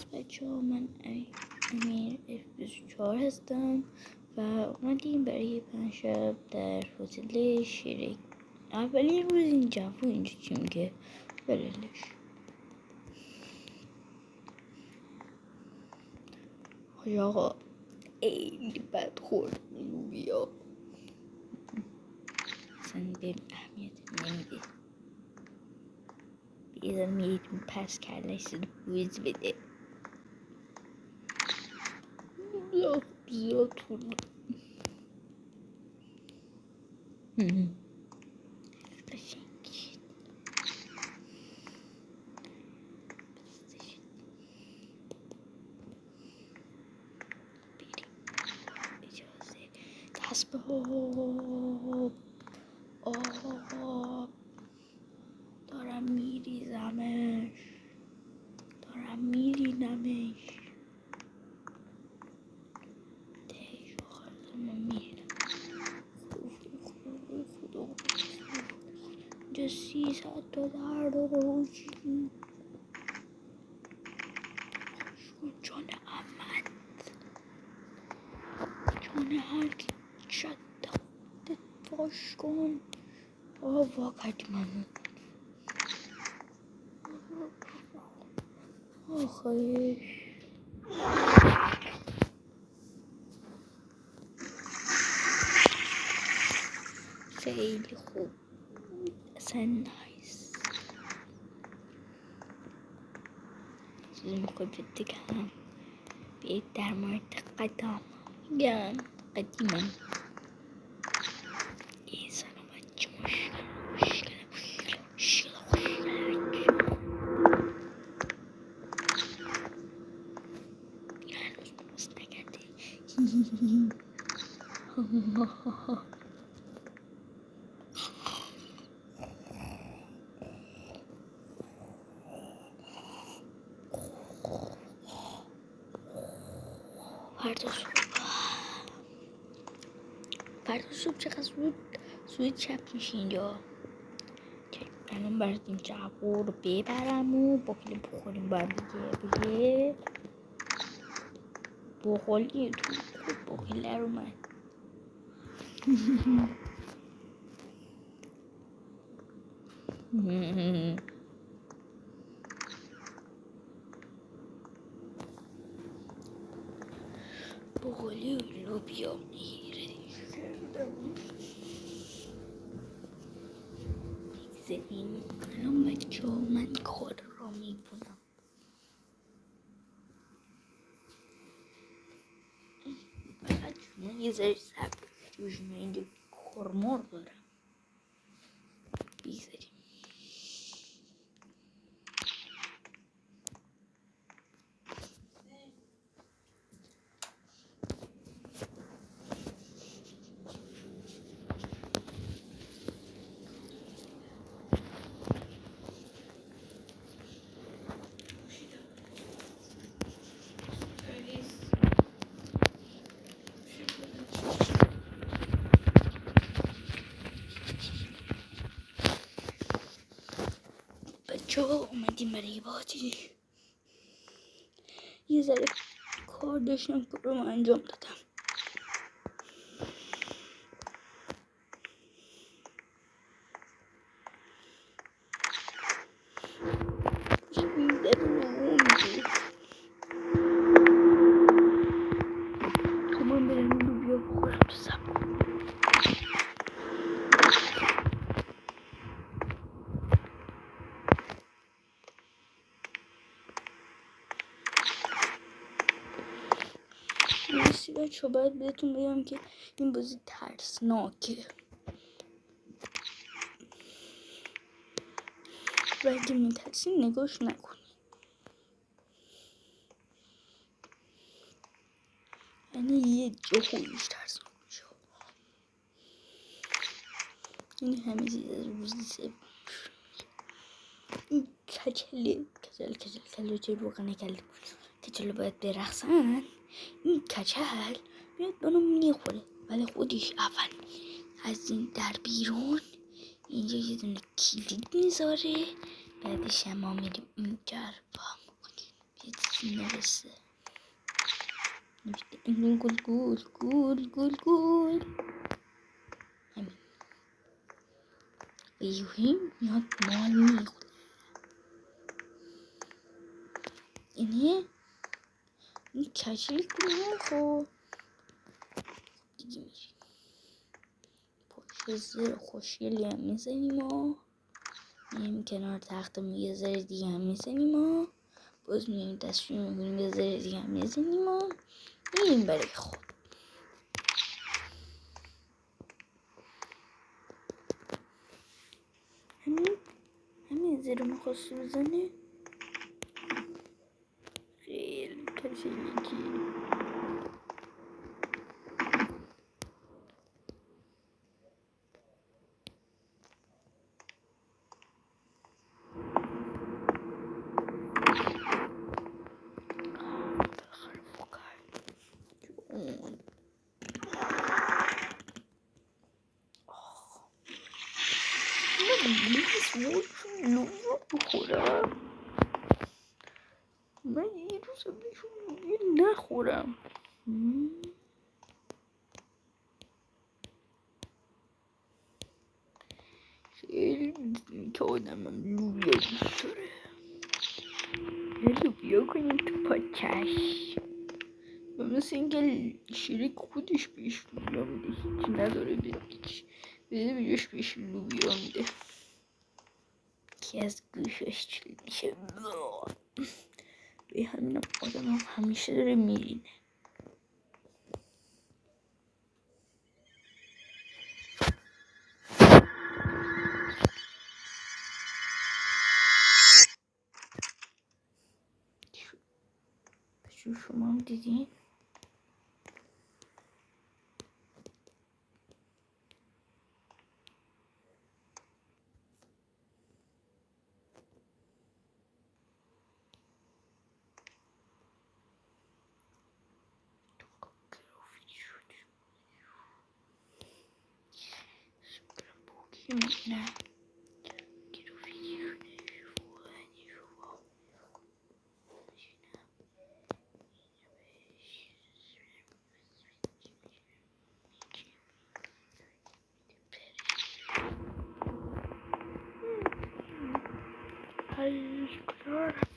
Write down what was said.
بچه ها، من امیر F24 هستم و اومدیم برای 5 شب در هتل شیرک. اولین روز این جوو اینجا چی میگه؟ بلندش حالا آقا خیلی بد خورد لوبیا اصلا به اهمیت نمیده. بیدارم یکم پس کلش رو بوز بده. زیاد طول اسباب آب دارم میریزمش، دارم میرینمش. تهش آخرم میرم. خدا اینجا 300 تا روشی جان احمد، جان هر کی شد فاش کن. وا کردی منو آخیش. خیلی خوب اصلا نایس. چیزی میخوای بهت بگم؟ بهت در مورد قدم میگم. قدیمم یه سلام بچه مشکل هنوز باز نکرده. فردا صبح چقدر زود چپ میشه اینجا. الان برای این جوو رو ببرم و باقیل بخوریم با دیگه. بخوری تو خود باقیل رو من بخوری لوبیا میره بگذاریم. الان بچه ها من کار را میکنم. فقط شما یه ذره صبر کنید. من اینجا کارمار دارم. بگذاریم بچه ها اومدیم برای بازی. یه ذره کار داشتم که رو انجام دادم. من برم لوبیا بخورم تو سب. مرسی بچه ها، باید بهتون بگم که این بازی ترسناکه و اگه میترسین نگاش نکن. یعنی یه جا خودش ترسناک میشه. این همه چیز از روزی سه این کچل چه روغ نکرده کچل باید برخصن. این کچل میاد منو میخوره ولی خودش اول از این در بیرون اینجا یه دونه کلید میذاره. بعدش ما میریم اینجا رو با میکنیم. neresi? Gul gul gul gul gul. Hemen. Ayuhim ya mali. این کچلی کنه خب دیگه میریم پشت زر خوشگلی هم میزنیم و میریم کنار تختمون یه ذره دیگه هم میزنیم و باز میریم دستشویی میکنیم یه ذره دیگه هم میزنیم و میریم برای خود همین زیر میخواست بزنه خیلی کچلیکی لوبیا بخورم من یه روز بهشون لوبیا نخورم خیلی که آدمم لوبیا دوست داره یه لوبیا کنیم تو پاچش و مثل اینکه شریک خودش بهش لوبیا میده هیچی نداره بده بهش بهش لوبیا میده که از گوشش چلی میشه به همین آدم هم همیشه داره میرینه شما هم دیدین نه Ay, claro.